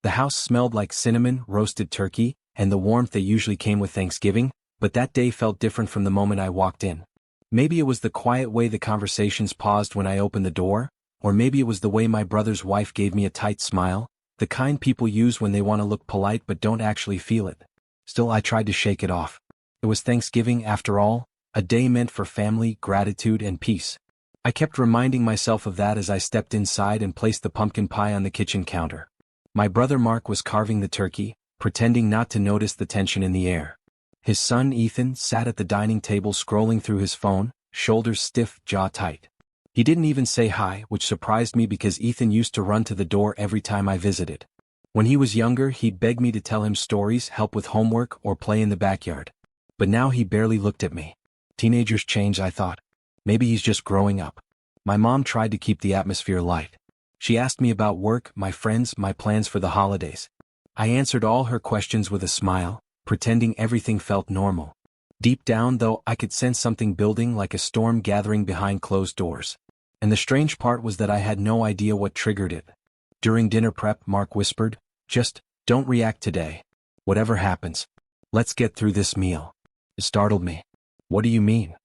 The house smelled like cinnamon, roasted turkey, and the warmth that usually came with Thanksgiving, but that day felt different from the moment I walked in. Maybe it was the quiet way the conversations paused when I opened the door, or maybe it was the way my brother's wife gave me a tight smile, the kind people use when they want to look polite but don't actually feel it. Still, I tried to shake it off. It was Thanksgiving, after all, a day meant for family, gratitude, and peace. I kept reminding myself of that as I stepped inside and placed the pumpkin pie on the kitchen counter. My brother Mark was carving the turkey, pretending not to notice the tension in the air. His son Ethan sat at the dining table scrolling through his phone, shoulders stiff, jaw tight. He didn't even say hi, which surprised me because Ethan used to run to the door every time I visited. When he was younger, he'd beg me to tell him stories, help with homework, or play in the backyard. But now he barely looked at me. Teenagers change, I thought. Maybe he's just growing up. My mom tried to keep the atmosphere light. She asked me about work, my friends, my plans for the holidays. I answered all her questions with a smile, pretending everything felt normal. Deep down, though, I could sense something building, like a storm gathering behind closed doors. And the strange part was that I had no idea what triggered it. During dinner prep, Mark whispered, "Just don't react today. Whatever happens, let's get through this meal." It startled me. "What do you mean?"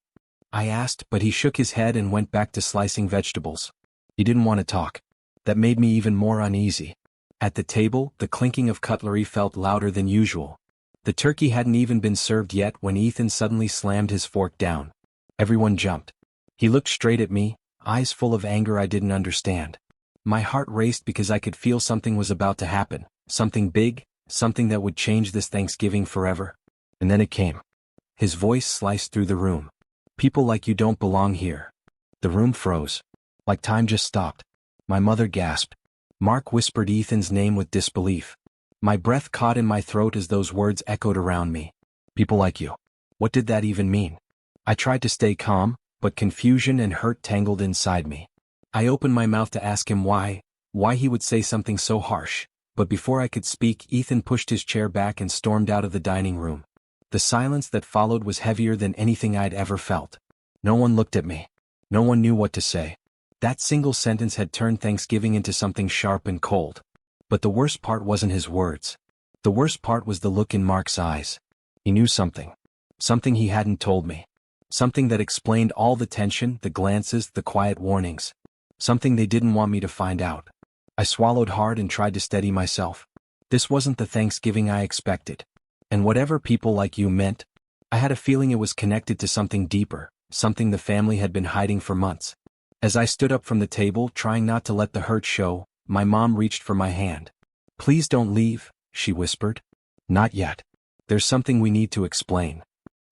I asked, but he shook his head and went back to slicing vegetables. He didn't want to talk. That made me even more uneasy. At the table, the clinking of cutlery felt louder than usual. The turkey hadn't even been served yet when Ethan suddenly slammed his fork down. Everyone jumped. He looked straight at me, eyes full of anger I didn't understand. My heart raced because I could feel something was about to happen, something big, something that would change this Thanksgiving forever. And then it came. His voice sliced through the room. "People like you don't belong here." The room froze. Like time just stopped. My mother gasped. Mark whispered Ethan's name with disbelief. My breath caught in my throat as those words echoed around me. "People like you." What did that even mean? I tried to stay calm, but confusion and hurt tangled inside me. I opened my mouth to ask him why he would say something so harsh, but before I could speak, Ethan pushed his chair back and stormed out of the dining room. The silence that followed was heavier than anything I'd ever felt. No one looked at me. No one knew what to say. That single sentence had turned Thanksgiving into something sharp and cold. But the worst part wasn't his words. The worst part was the look in Mark's eyes. He knew something. Something he hadn't told me. Something that explained all the tension, the glances, the quiet warnings. Something they didn't want me to find out. I swallowed hard and tried to steady myself. This wasn't the Thanksgiving I expected. And whatever people like you meant, I had a feeling it was connected to something deeper, something the family had been hiding for months. As I stood up from the table, trying not to let the hurt show, my mom reached for my hand. "Please don't leave," she whispered. "Not yet. There's something we need to explain."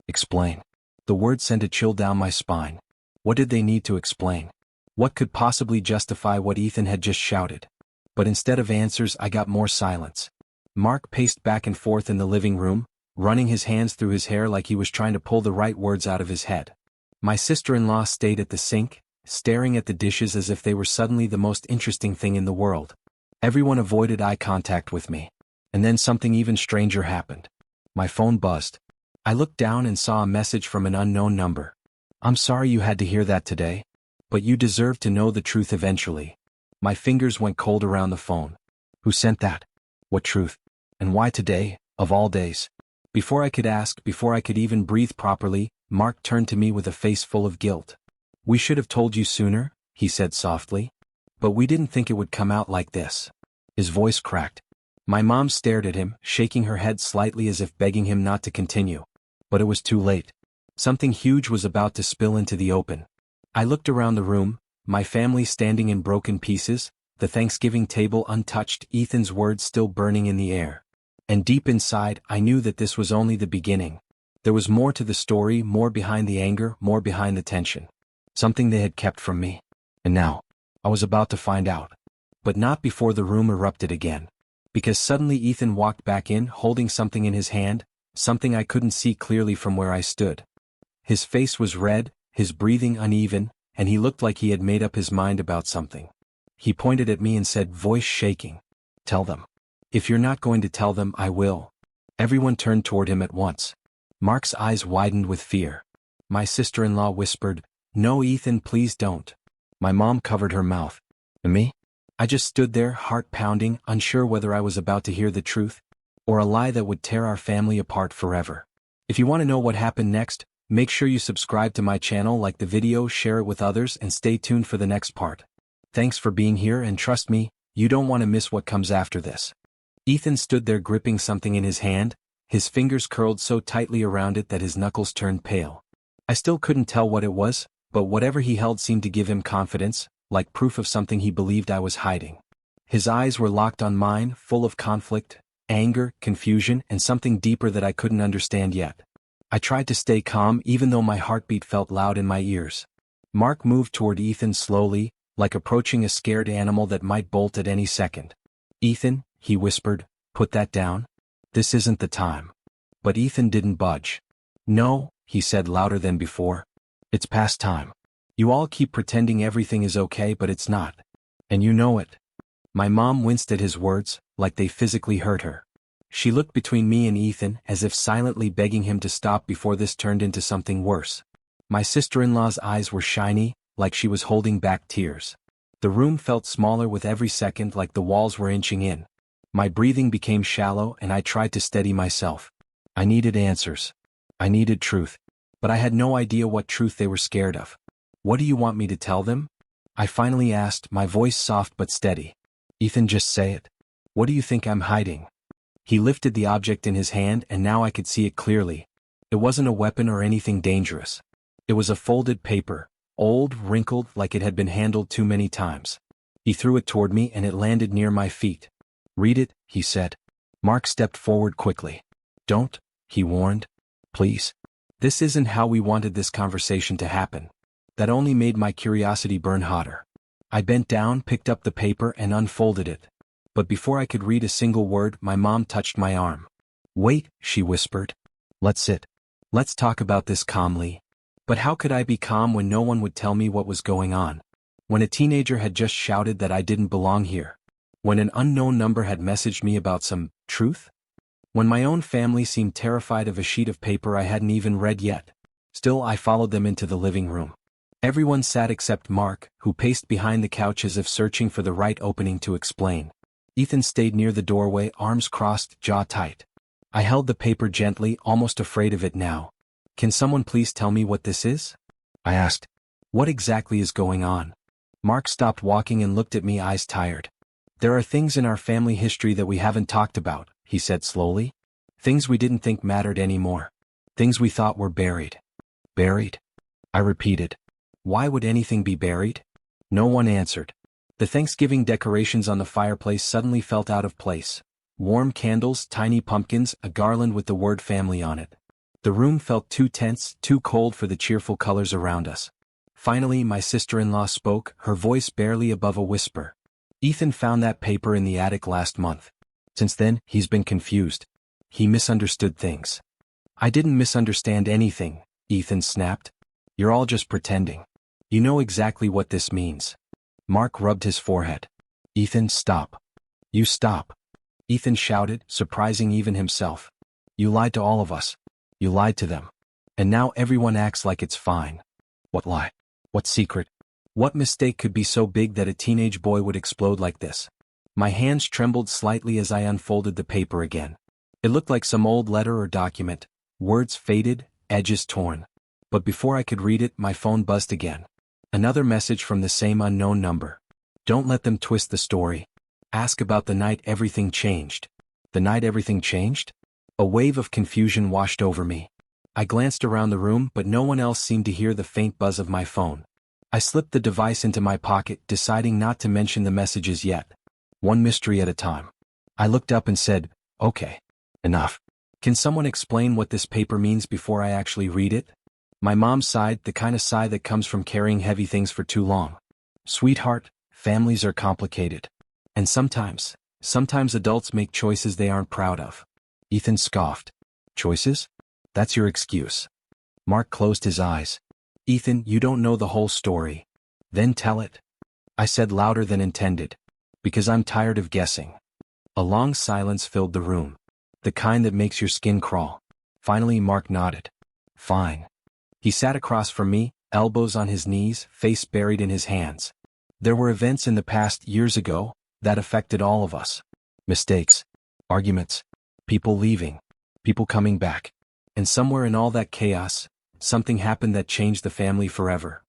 Explain. The word sent a chill down my spine. What did they need to explain? What could possibly justify what Ethan had just shouted? But instead of answers, I got more silence. Mark paced back and forth in the living room, running his hands through his hair like he was trying to pull the right words out of his head. My sister-in-law stayed at the sink, staring at the dishes as if they were suddenly the most interesting thing in the world. Everyone avoided eye contact with me. And then something even stranger happened. My phone buzzed. I looked down and saw a message from an unknown number. "I'm sorry you had to hear that today. But you deserve to know the truth eventually." My fingers went cold around the phone. Who sent that? What truth? And why today, of all days? Before I could ask, before I could even breathe properly, Mark turned to me with a face full of guilt. "We should have told you sooner," he said softly. "But we didn't think it would come out like this." His voice cracked. My mom stared at him, shaking her head slightly as if begging him not to continue. But it was too late. Something huge was about to spill into the open. I looked around the room, my family standing in broken pieces, the Thanksgiving table untouched, Ethan's words still burning in the air. And deep inside, I knew that this was only the beginning. There was more to the story, more behind the anger, more behind the tension. Something they had kept from me. And now, I was about to find out. But not before the room erupted again. Because suddenly Ethan walked back in, holding something in his hand, something I couldn't see clearly from where I stood. His face was red, his breathing uneven, and he looked like he had made up his mind about something. He pointed at me and said, voice shaking, "Tell them. If you're not going to tell them, I will." Everyone turned toward him at once. Mark's eyes widened with fear. My sister-in-law whispered, "No, Ethan, please don't." My mom covered her mouth. "And me?" I just stood there, heart pounding, unsure whether I was about to hear the truth, or a lie that would tear our family apart forever. If you want to know what happened next, make sure you subscribe to my channel, like the video, share it with others, and stay tuned for the next part. Thanks for being here, and trust me, you don't want to miss what comes after this. Ethan stood there gripping something in his hand, his fingers curled so tightly around it that his knuckles turned pale. I still couldn't tell what it was, but whatever he held seemed to give him confidence, like proof of something he believed I was hiding. His eyes were locked on mine, full of conflict, anger, confusion, and something deeper that I couldn't understand yet. I tried to stay calm even though my heartbeat felt loud in my ears. Mark moved toward Ethan slowly, like approaching a scared animal that might bolt at any second. "Ethan," he whispered, "put that down. This isn't the time." But Ethan didn't budge. "No," he said louder than before. "It's past time. You all keep pretending everything is okay, but it's not. And you know it." My mom winced at his words, like they physically hurt her. She looked between me and Ethan, as if silently begging him to stop before this turned into something worse. My sister-in-law's eyes were shiny, like she was holding back tears. The room felt smaller with every second, like the walls were inching in. My breathing became shallow, and I tried to steady myself. I needed answers. I needed truth. But I had no idea what truth they were scared of. "What do you want me to tell them?" I finally asked, my voice soft but steady. "Ethan, just say it. What do you think I'm hiding?" He lifted the object in his hand, and now I could see it clearly. It wasn't a weapon or anything dangerous. It was a folded paper, old, wrinkled, like it had been handled too many times. He threw it toward me, and it landed near my feet. "Read it," he said. Mark stepped forward quickly. "Don't," he warned. "Please. This isn't how we wanted this conversation to happen." That only made my curiosity burn hotter. I bent down, picked up the paper, and unfolded it. But before I could read a single word, my mom touched my arm. "Wait," she whispered. "Let's sit. Let's talk about this calmly." But how could I be calm when no one would tell me what was going on? When a teenager had just shouted that I didn't belong here? When an unknown number had messaged me about some truth? When my own family seemed terrified of a sheet of paper I hadn't even read yet? Still, I followed them into the living room. Everyone sat except Mark, who paced behind the couch as if searching for the right opening to explain. Ethan stayed near the doorway, arms crossed, jaw tight. I held the paper gently, almost afraid of it now. "Can someone please tell me what this is?" I asked. "What exactly is going on?" Mark stopped walking and looked at me, eyes tired. "There are things in our family history that we haven't talked about," he said slowly. "Things we didn't think mattered anymore. Things we thought were buried." "Buried?" I repeated. "Why would anything be buried?" No one answered. The Thanksgiving decorations on the fireplace suddenly felt out of place. Warm candles, tiny pumpkins, a garland with the word family on it. The room felt too tense, too cold for the cheerful colors around us. Finally, my sister-in-law spoke, her voice barely above a whisper. "Ethan found that paper in the attic last month. Since then, he's been confused. He misunderstood things." "I didn't misunderstand anything," Ethan snapped. "You're all just pretending. You know exactly what this means." Mark rubbed his forehead. "Ethan, stop. You stop." Ethan shouted, surprising even himself. "You lied to all of us. You lied to them. And now everyone acts like it's fine." "What lie? What secret? What mistake could be so big that a teenage boy would explode like this?" My hands trembled slightly as I unfolded the paper again. It looked like some old letter or document, words faded, edges torn. But before I could read it, my phone buzzed again. Another message from the same unknown number. "Don't let them twist the story. Ask about the night everything changed." The night everything changed? A wave of confusion washed over me. I glanced around the room, but no one else seemed to hear the faint buzz of my phone. I slipped the device into my pocket, deciding not to mention the messages yet. One mystery at a time. I looked up and said, "Okay. Enough. Can someone explain what this paper means before I actually read it?" My mom sighed, the kind of sigh that comes from carrying heavy things for too long. "Sweetheart, families are complicated. And sometimes adults make choices they aren't proud of." Ethan scoffed. "Choices? That's your excuse." Mark closed his eyes. "Ethan, you don't know the whole story." "Then tell it," I said louder than intended. "Because I'm tired of guessing." A long silence filled the room. The kind that makes your skin crawl. Finally, Mark nodded. "Fine." He sat across from me, elbows on his knees, face buried in his hands. "There were events in the past years ago, That affected all of us. Mistakes, arguments, people leaving, people coming back. And somewhere in all that chaos, something happened that changed the family forever.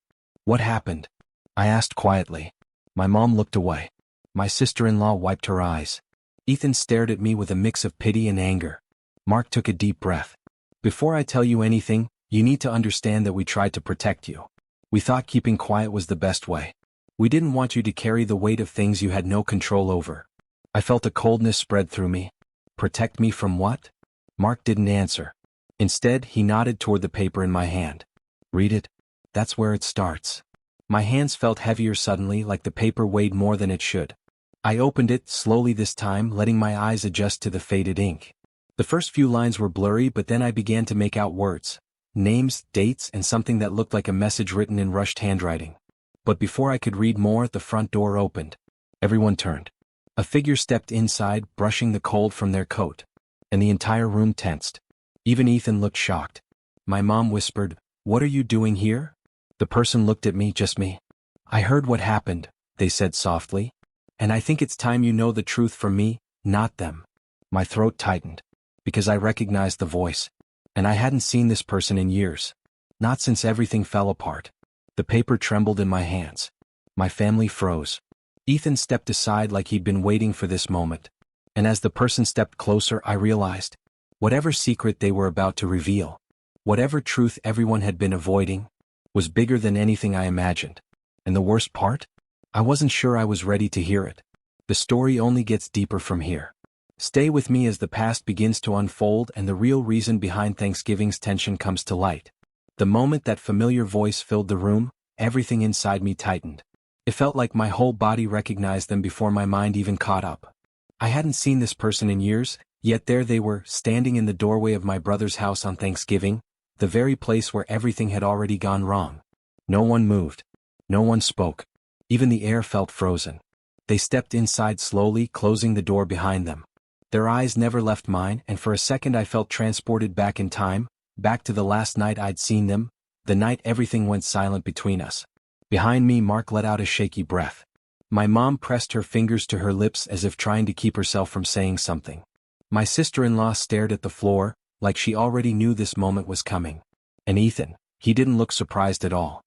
What happened? I asked quietly. My mom looked away. My sister-in-law wiped her eyes. Ethan stared at me with a mix of pity and anger. Mark took a deep breath. Before I tell you anything, you need to understand that we tried to protect you. We thought keeping quiet was the best way. We didn't want you to carry the weight of things you had no control over. I felt a coldness spread through me. Protect me from what? Mark didn't answer. Instead, he nodded toward the paper in my hand. Read it. That's where it starts. My hands felt heavier suddenly, like the paper weighed more than it should. I opened it, slowly this time, letting my eyes adjust to the faded ink. The first few lines were blurry, but then I began to make out words, names, dates, and something that looked like a message written in rushed handwriting. But before I could read more, the front door opened. Everyone turned. A figure stepped inside, brushing the cold from their coat. And the entire room tensed. Even Ethan looked shocked. My mom whispered, "What are you doing here?" The person looked at me, just me. "I heard what happened," they said softly. "And I think it's time you know the truth from me, not them." My throat tightened. Because I recognized the voice. And I hadn't seen this person in years. Not since everything fell apart. The paper trembled in my hands. My family froze. Ethan stepped aside like he'd been waiting for this moment. And as the person stepped closer, I realized, whatever secret they were about to reveal, whatever truth everyone had been avoiding, was bigger than anything I imagined. And the worst part? I wasn't sure I was ready to hear it. The story only gets deeper from here. Stay with me as the past begins to unfold and the real reason behind Thanksgiving's tension comes to light. The moment that familiar voice filled the room, everything inside me tightened. It felt like my whole body recognized them before my mind even caught up. I hadn't seen this person in years, yet there they were, standing in the doorway of my brother's house on Thanksgiving, the very place where everything had already gone wrong. No one moved. No one spoke. Even the air felt frozen. They stepped inside slowly, closing the door behind them. Their eyes never left mine, and for a second I felt transported back in time, back to the last night I'd seen them, the night everything went silent between us. Behind me, Mark let out a shaky breath. My mom pressed her fingers to her lips as if trying to keep herself from saying something. My sister-in-law stared at the floor, like she already knew this moment was coming. And Ethan, he didn't look surprised at all.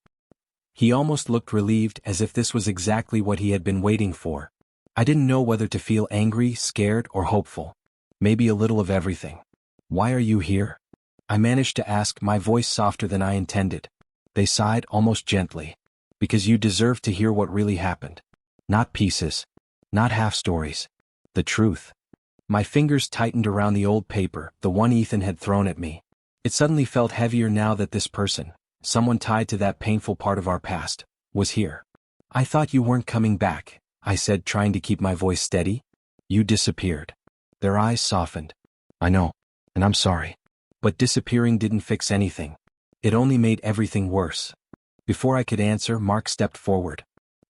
He almost looked relieved, as if this was exactly what he had been waiting for. I didn't know whether to feel angry, scared, or hopeful. Maybe a little of everything. "Why are you here?" I managed to ask, my voice softer than I intended. They sighed, almost gently. "Because you deserve to hear what really happened. Not pieces. Not half-stories. The truth." My fingers tightened around the old paper, the one Ethan had thrown at me. It suddenly felt heavier now that this person, someone tied to that painful part of our past, was here. "I thought you weren't coming back," I said, trying to keep my voice steady. "You disappeared." Their eyes softened. "I know, and I'm sorry." But disappearing didn't fix anything. It only made everything worse. Before I could answer, Mark stepped forward.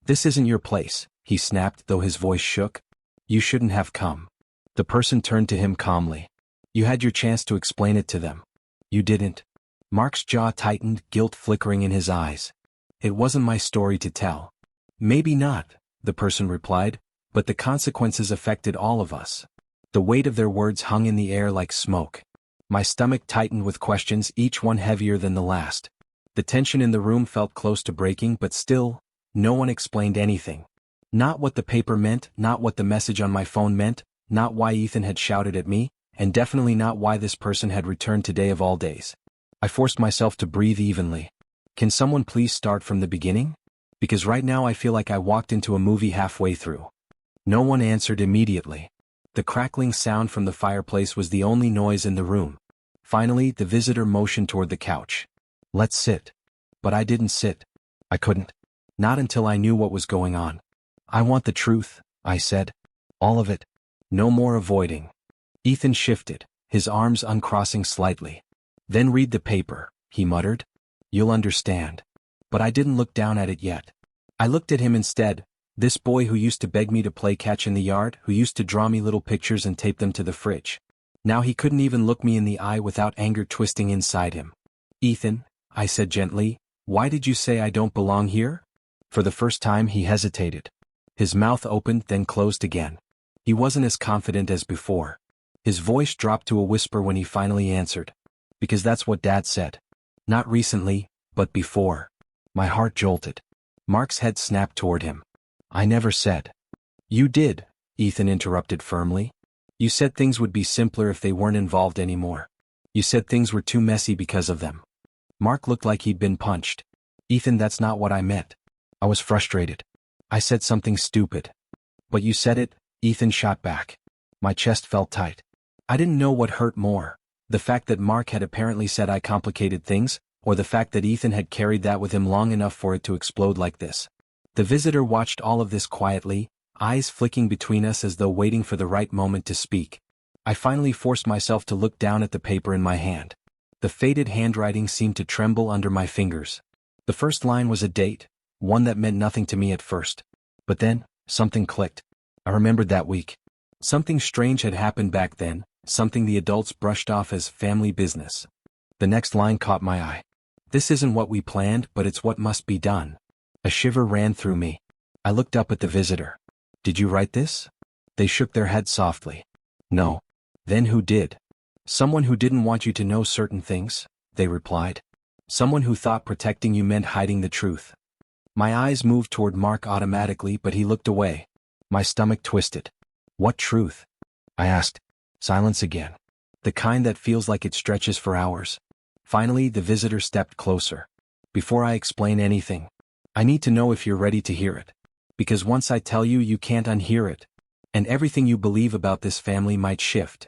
"This isn't your place," he snapped, though his voice shook. "You shouldn't have come." The person turned to him calmly. "You had your chance to explain it to them. You didn't." Mark's jaw tightened, guilt flickering in his eyes. "It wasn't my story to tell." "Maybe not," the person replied, "but the consequences affected all of us." The weight of their words hung in the air like smoke. My stomach tightened with questions, each one heavier than the last. The tension in the room felt close to breaking, but still, no one explained anything. Not what the paper meant, not what the message on my phone meant, not why Ethan had shouted at me, and definitely not why this person had returned today of all days. I forced myself to breathe evenly. "Can someone please start from the beginning? Because right now I feel like I walked into a movie halfway through." No one answered immediately. The crackling sound from the fireplace was the only noise in the room. Finally, the visitor motioned toward the couch. "Let's sit." But I didn't sit. I couldn't. Not until I knew what was going on. "I want the truth," I said. "All of it. No more avoiding." Ethan shifted, his arms uncrossing slightly. "Then read the paper," he muttered. "You'll understand." But I didn't look down at it yet. I looked at him instead, this boy who used to beg me to play catch in the yard, who used to draw me little pictures and tape them to the fridge. Now he couldn't even look me in the eye without anger twisting inside him. "Ethan," I said gently, "why did you say I don't belong here?" For the first time he hesitated. His mouth opened then closed again. He wasn't as confident as before. His voice dropped to a whisper when he finally answered. Because that's what Dad said. Not recently, but before. My heart jolted. Mark's head snapped toward him. I never said. You did, Ethan interrupted firmly. You said things would be simpler if they weren't involved anymore. You said things were too messy because of them. Mark looked like he'd been punched. Ethan, that's not what I meant. I was frustrated. I said something stupid. But you said it, Ethan shot back. My chest felt tight. I didn't know what hurt more. The fact that Mark had apparently said I complicated things, or the fact that Ethan had carried that with him long enough for it to explode like this. The visitor watched all of this quietly, eyes flicking between us as though waiting for the right moment to speak. I finally forced myself to look down at the paper in my hand. The faded handwriting seemed to tremble under my fingers. The first line was a date, one that meant nothing to me at first. But then, something clicked. I remembered that week. Something strange had happened back then, something the adults brushed off as family business. The next line caught my eye. This isn't what we planned, but it's what must be done. A shiver ran through me. I looked up at the visitor. Did you write this? They shook their heads softly. No. Then who did? Someone who didn't want you to know certain things, they replied. Someone who thought protecting you meant hiding the truth. My eyes moved toward Mark automatically, but he looked away. My stomach twisted. What truth? I asked. Silence again. The kind that feels like it stretches for hours. Finally, the visitor stepped closer. Before I explain anything, I need to know if you're ready to hear it. Because once I tell you, you can't unhear it. And everything you believe about this family might shift.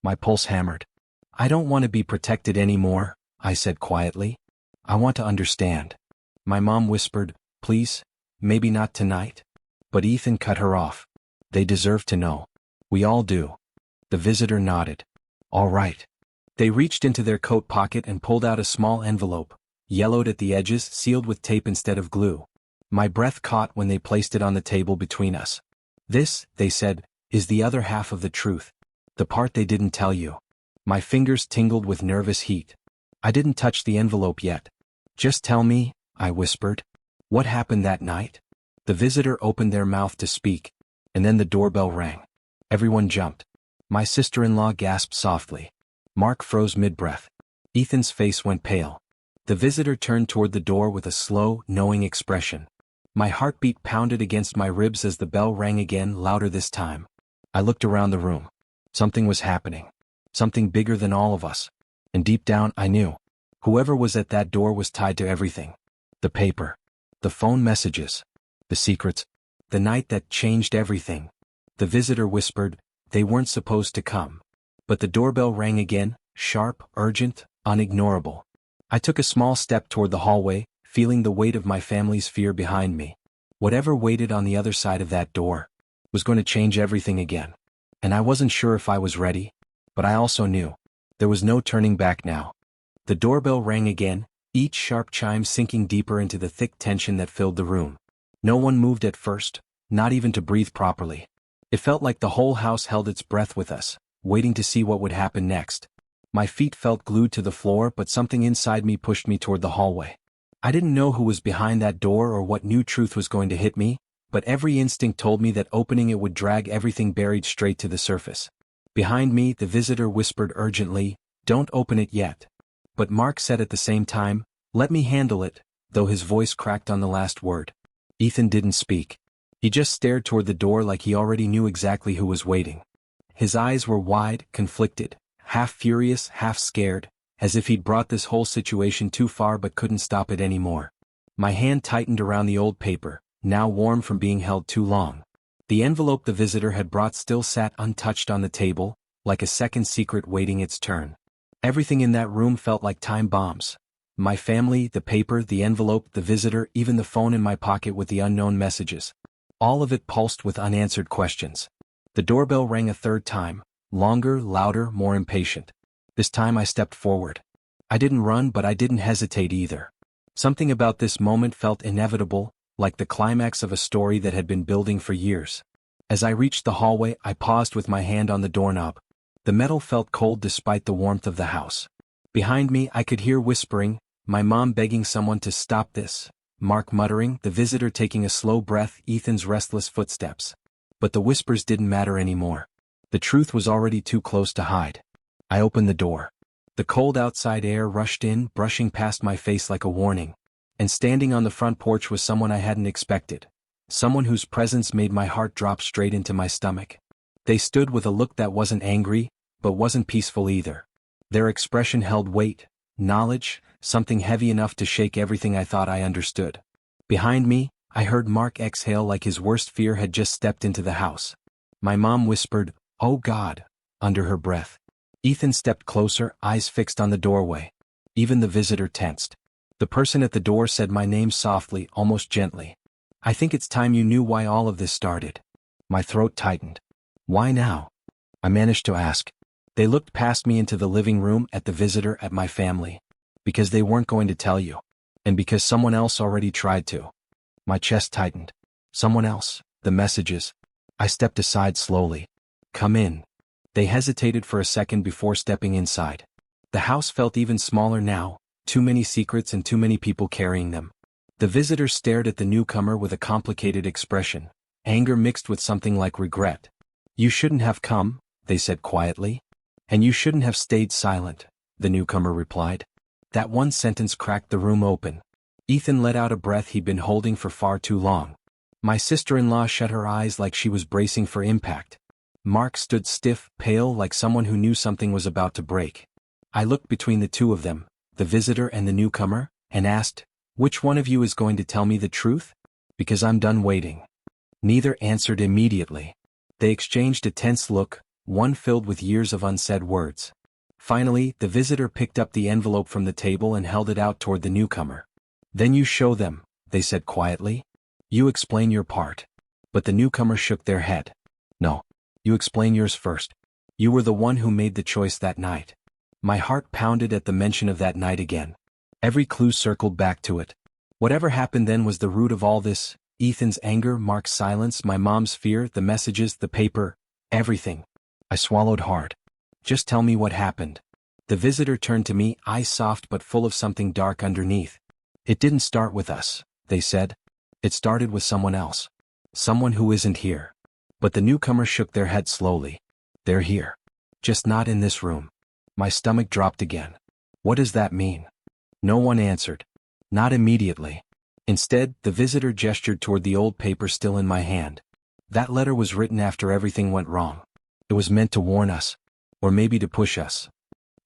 My pulse hammered. I don't want to be protected anymore, I said quietly. I want to understand. My mom whispered, please, maybe not tonight. But Ethan cut her off. They deserve to know. We all do. The visitor nodded. All right. They reached into their coat pocket and pulled out a small envelope, yellowed at the edges, sealed with tape instead of glue. My breath caught when they placed it on the table between us. This, they said, is the other half of the truth. The part they didn't tell you. My fingers tingled with nervous heat. I didn't touch the envelope yet. Just tell me, I whispered. What happened that night? The visitor opened their mouth to speak, and then the doorbell rang. Everyone jumped. My sister-in-law gasped softly. Mark froze mid-breath. Ethan's face went pale. The visitor turned toward the door with a slow, knowing expression. My heartbeat pounded against my ribs as the bell rang again, louder this time. I looked around the room. Something was happening. Something bigger than all of us. And deep down, I knew. Whoever was at that door was tied to everything. The paper. The phone messages. The secrets. The night that changed everything. The visitor whispered, they weren't supposed to come. But the doorbell rang again, sharp, urgent, unignorable. I took a small step toward the hallway, feeling the weight of my family's fear behind me. Whatever waited on the other side of that door was going to change everything again. And I wasn't sure if I was ready, but I also knew. There was no turning back now. The doorbell rang again, each sharp chime sinking deeper into the thick tension that filled the room. No one moved at first, not even to breathe properly. It felt like the whole house held its breath with us, waiting to see what would happen next. My feet felt glued to the floor, but something inside me pushed me toward the hallway. I didn't know who was behind that door or what new truth was going to hit me, but every instinct told me that opening it would drag everything buried straight to the surface. Behind me, the visitor whispered urgently, don't open it yet. But Mark said at the same time, let me handle it, though his voice cracked on the last word. Ethan didn't speak. He just stared toward the door like he already knew exactly who was waiting. His eyes were wide, conflicted, half furious, half scared, as if he'd brought this whole situation too far but couldn't stop it anymore. My hand tightened around the old paper, now warm from being held too long. The envelope the visitor had brought still sat untouched on the table, like a second secret waiting its turn. Everything in that room felt like time bombs. My family, the paper, the envelope, the visitor, even the phone in my pocket with the unknown messages. All of it pulsed with unanswered questions. The doorbell rang a third time, longer, louder, more impatient. This time I stepped forward. I didn't run, but I didn't hesitate either. Something about this moment felt inevitable, like the climax of a story that had been building for years. As I reached the hallway, I paused with my hand on the doorknob. The metal felt cold despite the warmth of the house. Behind me, I could hear whispering, my mom begging someone to stop this, Mark muttering, the visitor taking a slow breath, Ethan's restless footsteps. But the whispers didn't matter anymore. The truth was already too close to hide. I opened the door. The cold outside air rushed in, brushing past my face like a warning. And standing on the front porch was someone I hadn't expected. Someone whose presence made my heart drop straight into my stomach. They stood with a look that wasn't angry, but wasn't peaceful either. Their expression held weight, knowledge, something heavy enough to shake everything I thought I understood. Behind me, I heard Mark exhale like his worst fear had just stepped into the house. My mom whispered, "Oh God," under her breath. Ethan stepped closer, eyes fixed on the doorway. Even the visitor tensed. The person at the door said my name softly, almost gently. "I think it's time you knew why all of this started." My throat tightened. "Why now?" I managed to ask. They looked past me into the living room, at the visitor, at my family. "Because they weren't going to tell you. And because someone else already tried to." My chest tightened. Someone else, the messages. I stepped aside slowly. "Come in." They hesitated for a second before stepping inside. The house felt even smaller now, too many secrets and too many people carrying them. The visitor stared at the newcomer with a complicated expression, anger mixed with something like regret. "You shouldn't have come," they said quietly. "And you shouldn't have stayed silent," the newcomer replied. That one sentence cracked the room open. Ethan let out a breath he'd been holding for far too long. My sister-in-law shut her eyes like she was bracing for impact. Mark stood stiff, pale, like someone who knew something was about to break. I looked between the two of them, the visitor and the newcomer, and asked, "Which one of you is going to tell me the truth? Because I'm done waiting." Neither answered immediately. They exchanged a tense look, one filled with years of unsaid words. Finally, the visitor picked up the envelope from the table and held it out toward the newcomer. "Then you show them," they said quietly. "You explain your part." But the newcomer shook their head. "No. You explain yours first. You were the one who made the choice that night." My heart pounded at the mention of that night again. Every clue circled back to it. Whatever happened then was the root of all this. Ethan's anger, Mark's silence, my mom's fear, the messages, the paper, everything. I swallowed hard. "Just tell me what happened." The visitor turned to me, eyes soft but full of something dark underneath. "It didn't start with us," they said. "It started with someone else. Someone who isn't here." But the newcomer shook their head slowly. "They're here. Just not in this room." My stomach dropped again. "What does that mean?" No one answered. Not immediately. Instead, the visitor gestured toward the old paper still in my hand. "That letter was written after everything went wrong. It was meant to warn us. Or maybe to push us."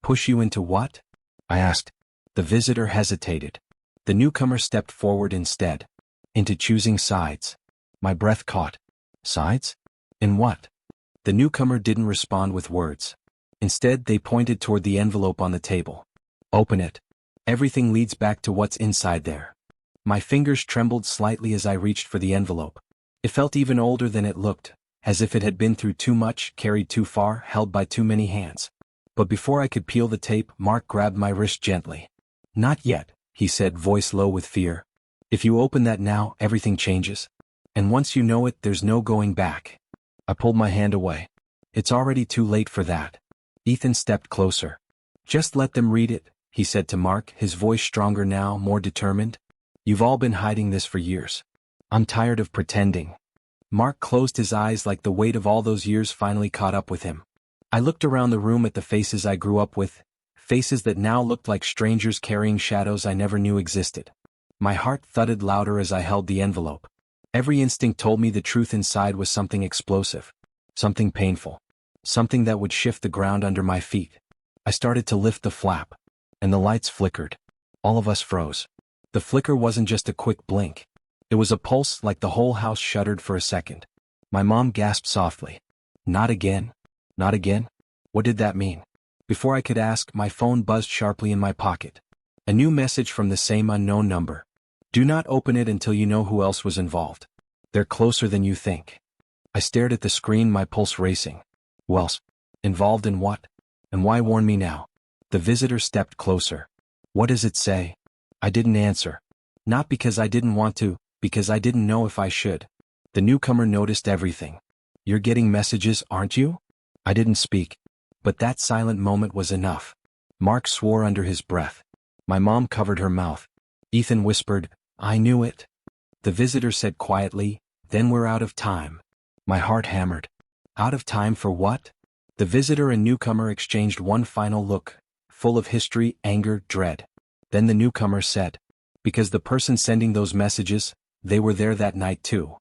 "Push you into what?" I asked. The visitor hesitated. The newcomer stepped forward instead. "Into choosing sides." My breath caught. "Sides? In what?" The newcomer didn't respond with words. Instead, they pointed toward the envelope on the table. "Open it. Everything leads back to what's inside there." My fingers trembled slightly as I reached for the envelope. It felt even older than it looked, as if it had been through too much, carried too far, held by too many hands. But before I could peel the tape, Mark grabbed my wrist gently. "Not yet," he said, voice low with fear. "If you open that now, everything changes. And once you know it, there's no going back." I pulled my hand away. "It's already too late for that." Ethan stepped closer. "Just let them read it," he said to Mark, his voice stronger now, more determined. "You've all been hiding this for years. I'm tired of pretending." Mark closed his eyes like the weight of all those years finally caught up with him. I looked around the room at the faces I grew up with, faces that now looked like strangers carrying shadows I never knew existed. My heart thudded louder as I held the envelope. Every instinct told me the truth inside was something explosive, something painful, something that would shift the ground under my feet. I started to lift the flap, and the lights flickered. All of us froze. The flicker wasn't just a quick blink. It was a pulse, like the whole house shuddered for a second. My mom gasped softly. "Not again? Not again?" What did that mean? Before I could ask, my phone buzzed sharply in my pocket. A new message from the same unknown number. "Do not open it until you know who else was involved. They're closer than you think." I stared at the screen, my pulse racing. Who else? Involved in what? And why warn me now? The visitor stepped closer. "What does it say?" I didn't answer. Not because I didn't want to, because I didn't know if I should. The newcomer noticed everything. "You're getting messages, aren't you?" I didn't speak. But that silent moment was enough. Mark swore under his breath. My mom covered her mouth. Ethan whispered, I knew it. The visitor said quietly, then we're out of time. My heart hammered. Out of time for what? The visitor and newcomer exchanged one final look, full of history, anger, dread. Then the newcomer said, because the person sending those messages, they were there that night too.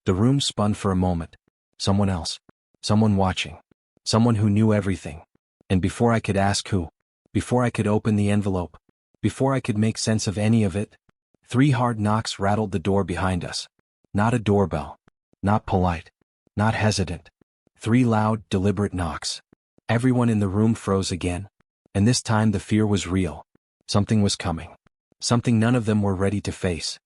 The room spun for a moment. Someone else. Someone watching. Someone who knew everything. And before I could ask who, before I could open the envelope, before I could make sense of any of it, 3 hard knocks rattled the door behind us. Not a doorbell. Not polite. Not hesitant. 3 loud, deliberate knocks. Everyone in the room froze again. And this time the fear was real. Something was coming. Something none of them were ready to face.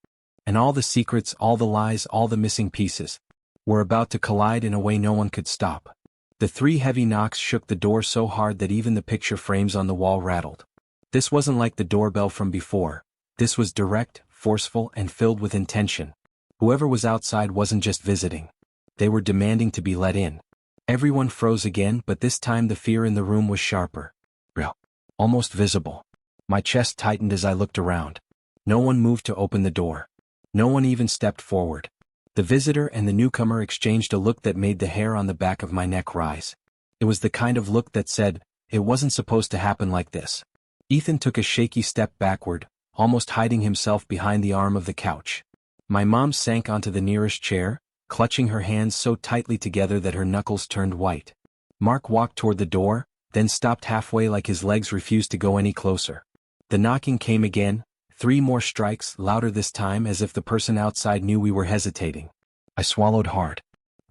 And all the secrets, all the lies, all the missing pieces were about to collide in a way no one could stop. The 3 heavy knocks shook the door so hard that even the picture frames on the wall rattled. This wasn't like the doorbell from before. This was direct, forceful, and filled with intention. Whoever was outside wasn't just visiting. They were demanding to be let in. Everyone froze again, but this time the fear in the room was sharper. Real. Almost visible. My chest tightened as I looked around. No one moved to open the door. No one even stepped forward. The visitor and the newcomer exchanged a look that made the hair on the back of my neck rise. It was the kind of look that said, it wasn't supposed to happen like this. Ethan took a shaky step backward, almost hiding himself behind the arm of the couch. My mom sank onto the nearest chair, clutching her hands so tightly together that her knuckles turned white. Mark walked toward the door, then stopped halfway like his legs refused to go any closer. The knocking came again, 3 more strikes, louder this time as if the person outside knew we were hesitating. I swallowed hard.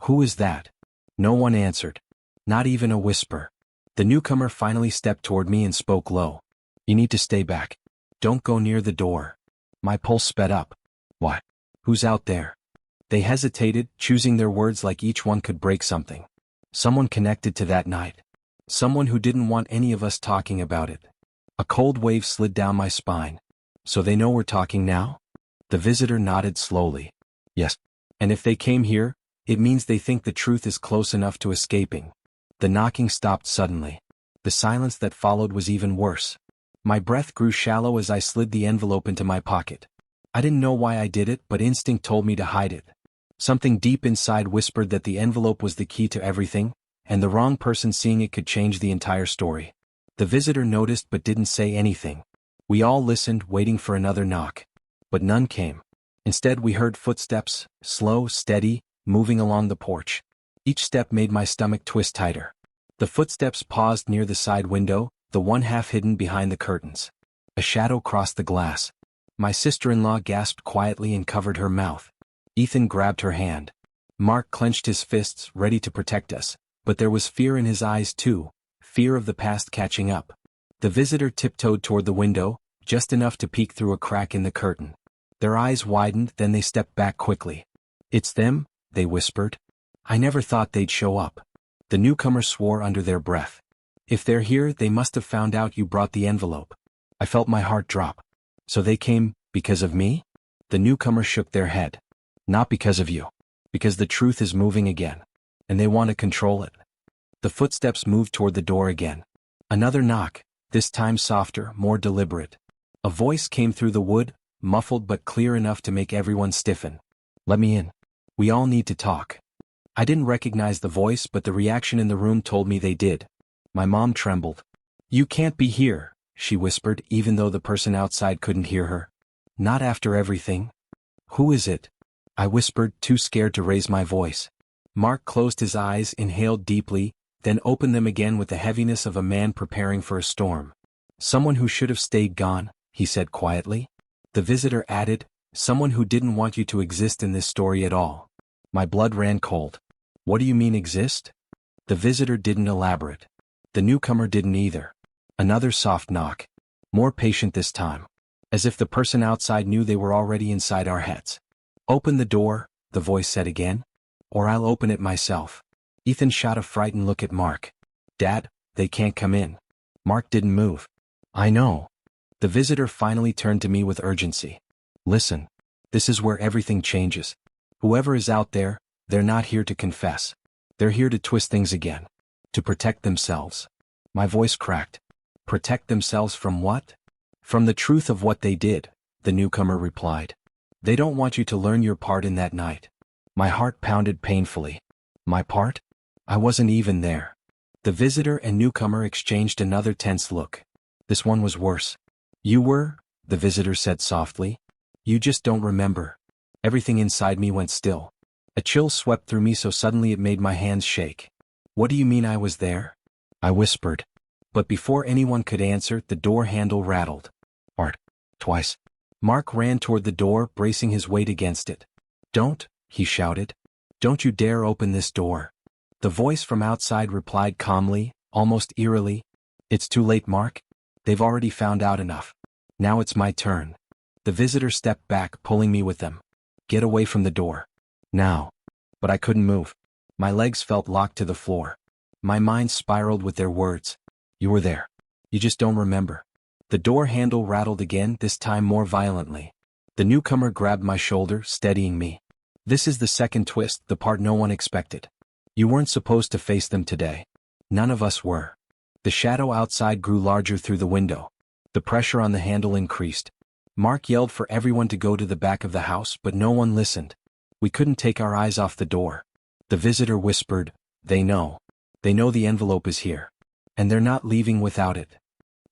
Who is that? No one answered. Not even a whisper. The newcomer finally stepped toward me and spoke low. You need to stay back. Don't go near the door. My pulse sped up. What? Who's out there? They hesitated, choosing their words like each one could break something. Someone connected to that night. Someone who didn't want any of us talking about it. A cold wave slid down my spine. So they know we're talking now? The visitor nodded slowly. Yes. And if they came here, it means they think the truth is close enough to escaping. The knocking stopped suddenly. The silence that followed was even worse. My breath grew shallow as I slid the envelope into my pocket. I didn't know why I did it, but instinct told me to hide it. Something deep inside whispered that the envelope was the key to everything, and the wrong person seeing it could change the entire story. The visitor noticed but didn't say anything. We all listened, waiting for another knock. But none came. Instead we heard footsteps, slow, steady, moving along the porch. Each step made my stomach twist tighter. The footsteps paused near the side window, the one half hidden behind the curtains. A shadow crossed the glass. My sister-in-law gasped quietly and covered her mouth. Ethan grabbed her hand. Mark clenched his fists, ready to protect us, but there was fear in his eyes too, fear of the past catching up. The visitor tiptoed toward the window, just enough to peek through a crack in the curtain. Their eyes widened, then they stepped back quickly. It's them, they whispered. I never thought they'd show up. The newcomer swore under their breath. If they're here, they must have found out you brought the envelope. I felt my heart drop. So they came, because of me? The newcomer shook their head. Not because of you. Because the truth is moving again. And they want to control it. The footsteps moved toward the door again. Another knock, this time softer, more deliberate. A voice came through the wood, muffled but clear enough to make everyone stiffen. Let me in. We all need to talk. I didn't recognize the voice, but the reaction in the room told me they did. My mom trembled. You can't be here, she whispered, even though the person outside couldn't hear her. Not after everything. Who is it? I whispered, too scared to raise my voice. Mark closed his eyes, inhaled deeply, then opened them again with the heaviness of a man preparing for a storm. Someone who should have stayed gone, he said quietly. The visitor added, someone who didn't want you to exist in this story at all. My blood ran cold. What do you mean exist? The visitor didn't elaborate. The newcomer didn't either. Another soft knock. More patient this time. As if the person outside knew they were already inside our heads. Open the door, the voice said again. Or I'll open it myself. Ethan shot a frightened look at Mark. Dad, they can't come in. Mark didn't move. I know. The visitor finally turned to me with urgency. Listen. This is where everything changes. Whoever is out there, they're not here to confess. They're here to twist things again. To protect themselves. My voice cracked. Protect themselves from what? From the truth of what they did, the newcomer replied. They don't want you to learn your part in that night. My heart pounded painfully. My part? I wasn't even there. The visitor and newcomer exchanged another tense look. This one was worse. You were, the visitor said softly. You just don't remember. Everything inside me went still. A chill swept through me so suddenly it made my hands shake. What do you mean I was there? I whispered. But before anyone could answer, the door handle rattled. Art. Twice. Mark ran toward the door, bracing his weight against it. Don't, he shouted. Don't you dare open this door. The voice from outside replied calmly, almost eerily. It's too late, Mark. They've already found out enough. Now it's my turn. The visitor stepped back, pulling me with them. Get away from the door. Now. But I couldn't move. My legs felt locked to the floor. My mind spiraled with their words. You were there. You just don't remember. The door handle rattled again, this time more violently. The newcomer grabbed my shoulder, steadying me. This is the second twist, the part no one expected. You weren't supposed to face them today. None of us were. The shadow outside grew larger through the window. The pressure on the handle increased. Mark yelled for everyone to go to the back of the house, but no one listened. We couldn't take our eyes off the door. The visitor whispered, They know. They know the envelope is here. And they're not leaving without it.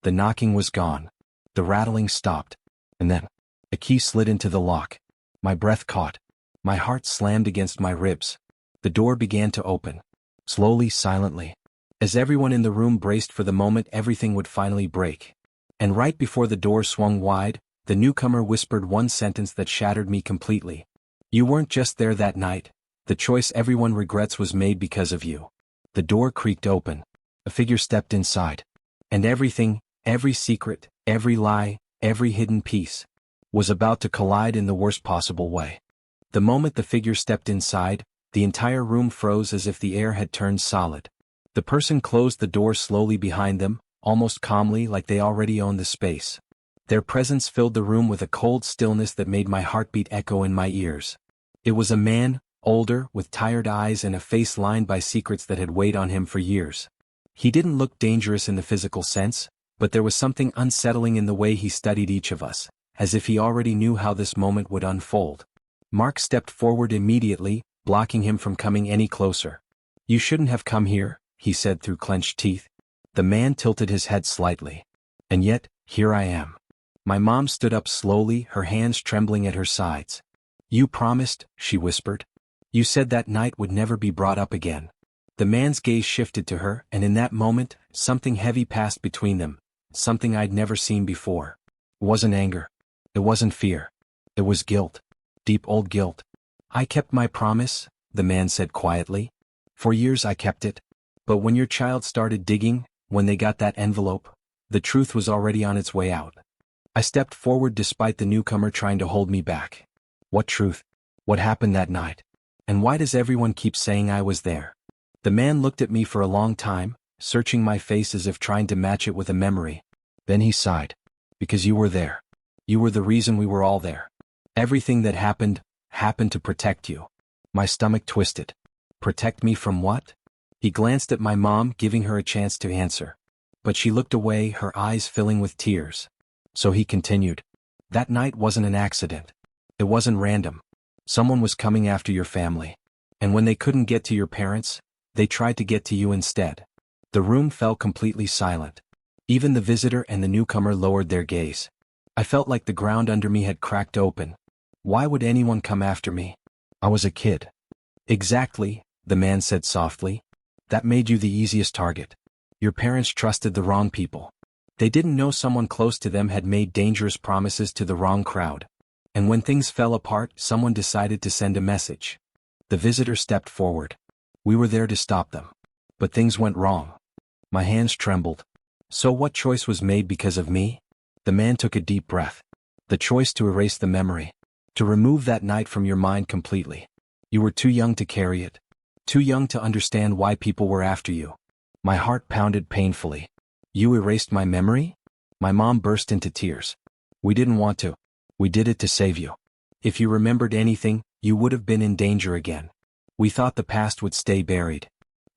The knocking was gone. The rattling stopped. And then, a key slid into the lock. My breath caught. My heart slammed against my ribs. The door began to open. Slowly, silently. As everyone in the room braced for the moment everything would finally break. And right before the door swung wide, the newcomer whispered one sentence that shattered me completely. You weren't just there that night. The choice everyone regrets was made because of you. The door creaked open. A figure stepped inside. And everything, every secret, every lie, every hidden piece, was about to collide in the worst possible way. The moment the figure stepped inside, the entire room froze as if the air had turned solid. The person closed the door slowly behind them, almost calmly, like they already owned the space. Their presence filled the room with a cold stillness that made my heartbeat echo in my ears. It was a man, older, with tired eyes and a face lined by secrets that had weighed on him for years. He didn't look dangerous in the physical sense, but there was something unsettling in the way he studied each of us, as if he already knew how this moment would unfold. Mark stepped forward immediately, blocking him from coming any closer. You shouldn't have come here, he said through clenched teeth. The man tilted his head slightly. And yet, here I am. My mom stood up slowly, her hands trembling at her sides. You promised, she whispered. You said that night would never be brought up again. The man's gaze shifted to her, and in that moment, something heavy passed between them, something I'd never seen before. It wasn't anger. It wasn't fear. It was guilt. Deep old guilt. I kept my promise, the man said quietly. For years I kept it. But when your child started digging, when they got that envelope, the truth was already on its way out. I stepped forward despite the newcomer trying to hold me back. What truth? What happened that night? And why does everyone keep saying I was there? The man looked at me for a long time, searching my face as if trying to match it with a memory. Then he sighed. Because you were there. You were the reason we were all there. Everything that happened to protect you. My stomach twisted. Protect me from what? He glanced at my mom, giving her a chance to answer. But she looked away, her eyes filling with tears. So he continued. That night wasn't an accident. It wasn't random. Someone was coming after your family. And when they couldn't get to your parents, they tried to get to you instead. The room fell completely silent. Even the visitor and the newcomer lowered their gaze. I felt like the ground under me had cracked open. Why would anyone come after me? I was a kid. Exactly, the man said softly. That made you the easiest target. Your parents trusted the wrong people. They didn't know someone close to them had made dangerous promises to the wrong crowd. And when things fell apart, someone decided to send a message. The visitor stepped forward. We were there to stop them. But things went wrong. My hands trembled. So what choice was made because of me? The man took a deep breath. The choice to erase the memory. To remove that night from your mind completely. You were too young to carry it. Too young to understand why people were after you. My heart pounded painfully. You erased my memory? My mom burst into tears. We didn't want to. We did it to save you. If you remembered anything, you would have been in danger again. We thought the past would stay buried.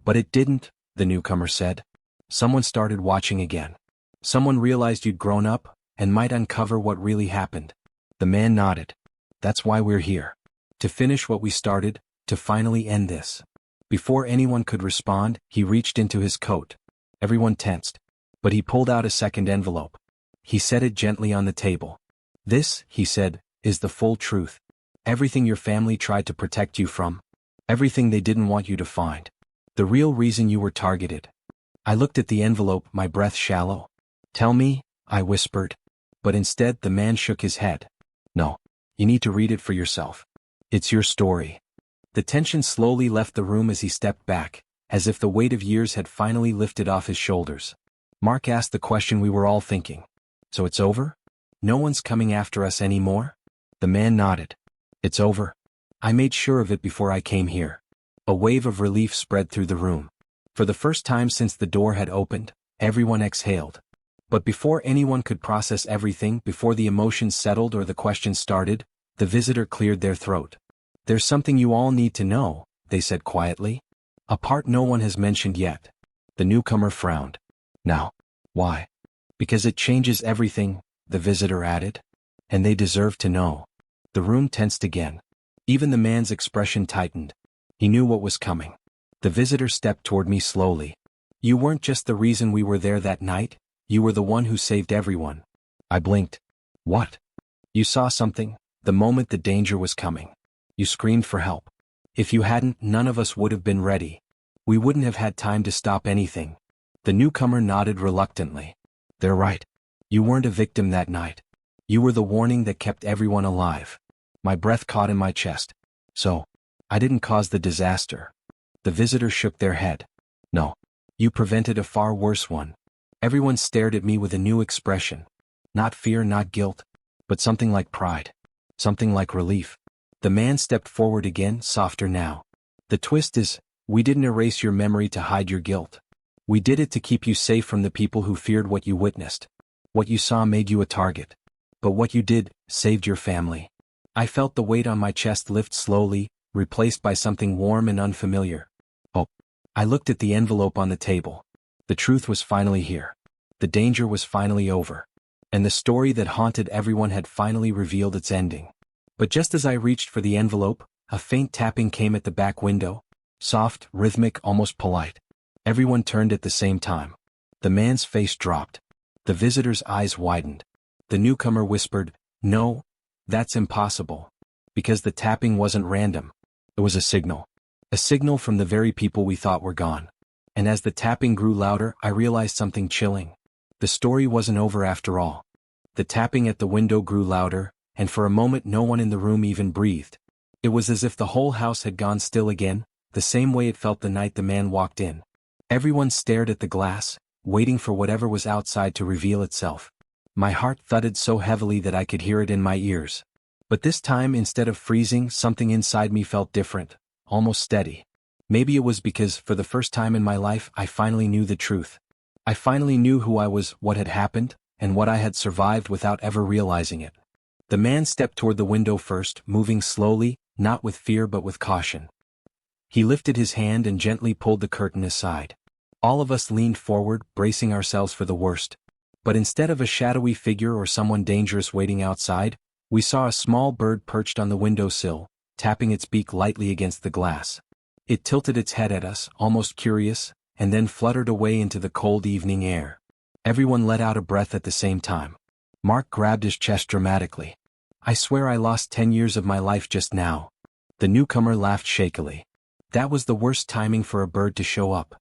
But it didn't, the newcomer said. Someone started watching again. Someone realized you'd grown up, and might uncover what really happened. The man nodded. That's why we're here. To finish what we started, to finally end this. Before anyone could respond, he reached into his coat. Everyone tensed. But he pulled out a second envelope. He set it gently on the table. This, he said, is the full truth. Everything your family tried to protect you from. Everything they didn't want you to find. The real reason you were targeted. I looked at the envelope, my breath shallow. Tell me, I whispered. But instead the man shook his head. No. You need to read it for yourself. It's your story. The tension slowly left the room as he stepped back, as if the weight of years had finally lifted off his shoulders. Mark asked the question we were all thinking. So it's over? No one's coming after us anymore? The man nodded. It's over. I made sure of it before I came here. A wave of relief spread through the room. For the first time since the door had opened, everyone exhaled. But before anyone could process everything, before the emotions settled or the questions started, the visitor cleared their throat. There's something you all need to know, they said quietly. A part no one has mentioned yet. The newcomer frowned. Now, why? Because it changes everything, the visitor added. And they deserve to know. The room tensed again. Even the man's expression tightened. He knew what was coming. The visitor stepped toward me slowly. You weren't just the reason we were there that night, you were the one who saved everyone. I blinked. What? You saw something, the moment the danger was coming. You screamed for help. If you hadn't, none of us would have been ready. We wouldn't have had time to stop anything. The newcomer nodded reluctantly. They're right. You weren't a victim that night. You were the warning that kept everyone alive. My breath caught in my chest. So, I didn't cause the disaster. The visitors shook their head. No. You prevented a far worse one. Everyone stared at me with a new expression. Not fear, not guilt, but something like pride. Something like relief. The man stepped forward again, softer now. The twist is, we didn't erase your memory to hide your guilt. We did it to keep you safe from the people who feared what you witnessed. What you saw made you a target. But what you did, saved your family. I felt the weight on my chest lift slowly, replaced by something warm and unfamiliar. Oh. I looked at the envelope on the table. The truth was finally here. The danger was finally over. And the story that haunted everyone had finally revealed its ending. But just as I reached for the envelope, a faint tapping came at the back window. Soft, rhythmic, almost polite. Everyone turned at the same time. The man's face dropped. The visitor's eyes widened. The newcomer whispered, No, that's impossible. Because the tapping wasn't random. It was a signal. A signal from the very people we thought were gone. And as the tapping grew louder, I realized something chilling. The story wasn't over after all. The tapping at the window grew louder, and for a moment no one in the room even breathed. It was as if the whole house had gone still again, the same way it felt the night the man walked in. Everyone stared at the glass, waiting for whatever was outside to reveal itself. My heart thudded so heavily that I could hear it in my ears. But this time, instead of freezing, something inside me felt different, almost steady. Maybe it was because, for the first time in my life, I finally knew the truth. I finally knew who I was, what had happened, and what I had survived without ever realizing it. The man stepped toward the window first, moving slowly, not with fear but with caution. He lifted his hand and gently pulled the curtain aside. All of us leaned forward, bracing ourselves for the worst. But instead of a shadowy figure or someone dangerous waiting outside, we saw a small bird perched on the windowsill, tapping its beak lightly against the glass. It tilted its head at us, almost curious, and then fluttered away into the cold evening air. Everyone let out a breath at the same time. Mark grabbed his chest dramatically. I swear I lost 10 years of my life just now. The newcomer laughed shakily. That was the worst timing for a bird to show up.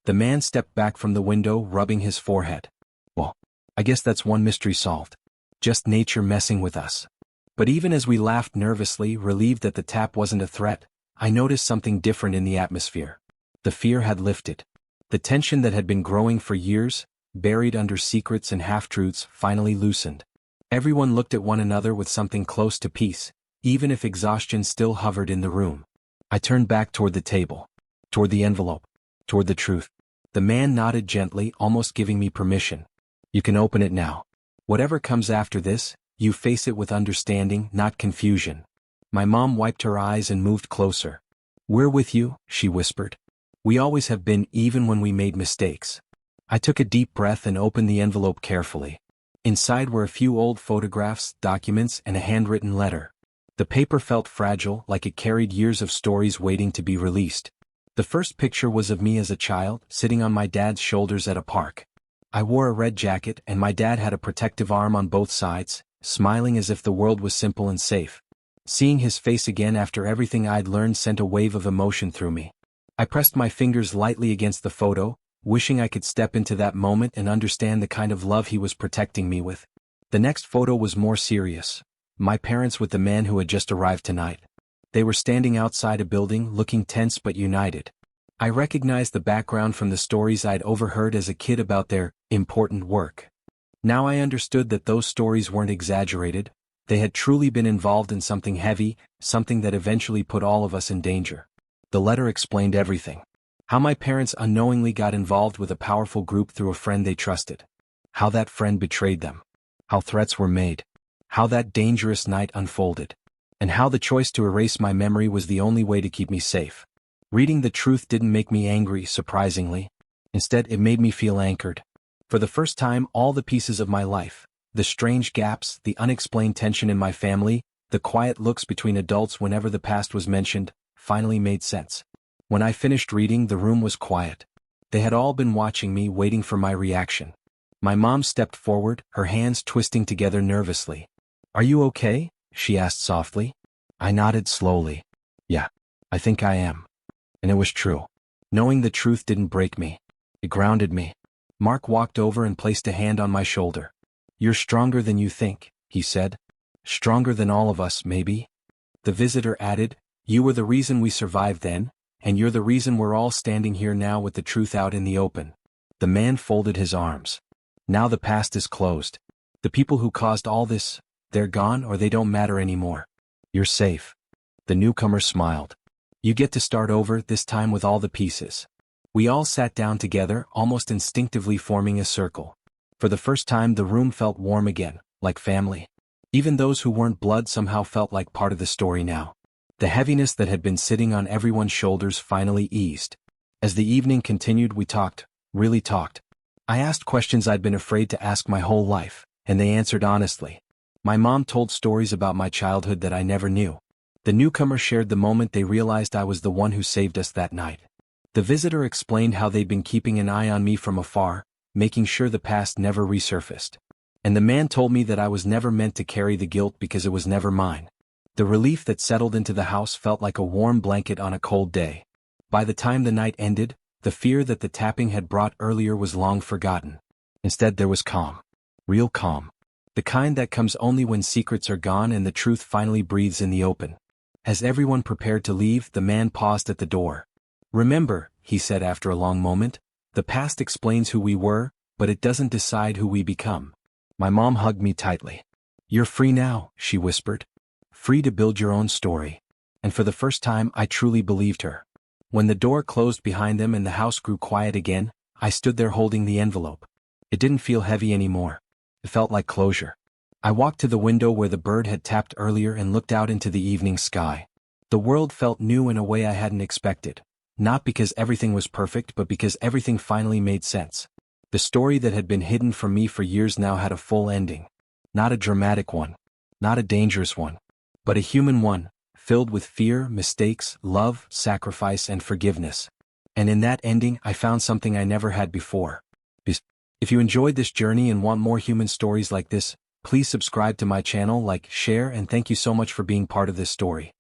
The man stepped back from the window, rubbing his forehead. Well, I guess that's one mystery solved. Just nature messing with us. But even as we laughed nervously, relieved that the tap wasn't a threat, I noticed something different in the atmosphere. The fear had lifted. The tension that had been growing for years, buried under secrets and half-truths, finally loosened. Everyone looked at one another with something close to peace, even if exhaustion still hovered in the room. I turned back toward the table. Toward the envelope. Toward the truth. The man nodded gently, almost giving me permission. You can open it now. Whatever comes after this, you face it with understanding, not confusion. My mom wiped her eyes and moved closer. We're with you, she whispered. We always have been, even when we made mistakes. I took a deep breath and opened the envelope carefully. Inside were a few old photographs, documents, and a handwritten letter. The paper felt fragile, like it carried years of stories waiting to be released. The first picture was of me as a child, sitting on my dad's shoulders at a park. I wore a red jacket, and my dad had a protective arm on both sides, smiling as if the world was simple and safe. Seeing his face again after everything I'd learned sent a wave of emotion through me. I pressed my fingers lightly against the photo, wishing I could step into that moment and understand the kind of love he was protecting me with. The next photo was more serious. My parents with the man who had just arrived tonight. They were standing outside a building, looking tense but united. I recognized the background from the stories I'd overheard as a kid about their important work. Now I understood that those stories weren't exaggerated. They had truly been involved in something heavy, something that eventually put all of us in danger. The letter explained everything. How my parents unknowingly got involved with a powerful group through a friend they trusted. How that friend betrayed them. How threats were made. How that dangerous night unfolded. And how the choice to erase my memory was the only way to keep me safe. Reading the truth didn't make me angry, surprisingly. Instead, it made me feel anchored. For the first time, all the pieces of my life, the strange gaps, the unexplained tension in my family, the quiet looks between adults whenever the past was mentioned, finally made sense. When I finished reading, the room was quiet. They had all been watching me, waiting for my reaction. My mom stepped forward, her hands twisting together nervously. "Are you okay?" she asked softly. I nodded slowly. "Yeah, I think I am." And it was true. Knowing the truth didn't break me. It grounded me. Mark walked over and placed a hand on my shoulder. "You're stronger than you think," he said. "Stronger than all of us, maybe." The visitor added, "You were the reason we survived then, and you're the reason we're all standing here now with the truth out in the open." The man folded his arms. "Now the past is closed. The people who caused all this, they're gone or they don't matter anymore. You're safe." The newcomer smiled. "You get to start over, this time with all the pieces." We all sat down together, almost instinctively forming a circle. For the first time the room felt warm again, like family. Even those who weren't blood somehow felt like part of the story now. The heaviness that had been sitting on everyone's shoulders finally eased. As the evening continued, we talked, really talked. I asked questions I'd been afraid to ask my whole life, and they answered honestly. My mom told stories about my childhood that I never knew. The newcomer shared the moment they realized I was the one who saved us that night. The visitor explained how they'd been keeping an eye on me from afar, making sure the past never resurfaced. And the man told me that I was never meant to carry the guilt because it was never mine. The relief that settled into the house felt like a warm blanket on a cold day. By the time the night ended, the fear that the tapping had brought earlier was long forgotten. Instead there was calm. Real calm. The kind that comes only when secrets are gone and the truth finally breathes in the open. As everyone prepared to leave, the man paused at the door. "Remember," he said after a long moment, "the past explains who we were, but it doesn't decide who we become." My mom hugged me tightly. "You're free now," she whispered. "Free to build your own story." And for the first time I truly believed her. When the door closed behind them and the house grew quiet again, I stood there holding the envelope. It didn't feel heavy anymore. It felt like closure. I walked to the window where the bird had tapped earlier and looked out into the evening sky. The world felt new in a way I hadn't expected. Not because everything was perfect, but because everything finally made sense. The story that had been hidden from me for years now had a full ending. Not a dramatic one. Not a dangerous one. But a human one, filled with fear, mistakes, love, sacrifice, and forgiveness. And in that ending, I found something I never had before. If you enjoyed this journey and want more human stories like this, please subscribe to my channel, like, share, and thank you so much for being part of this story.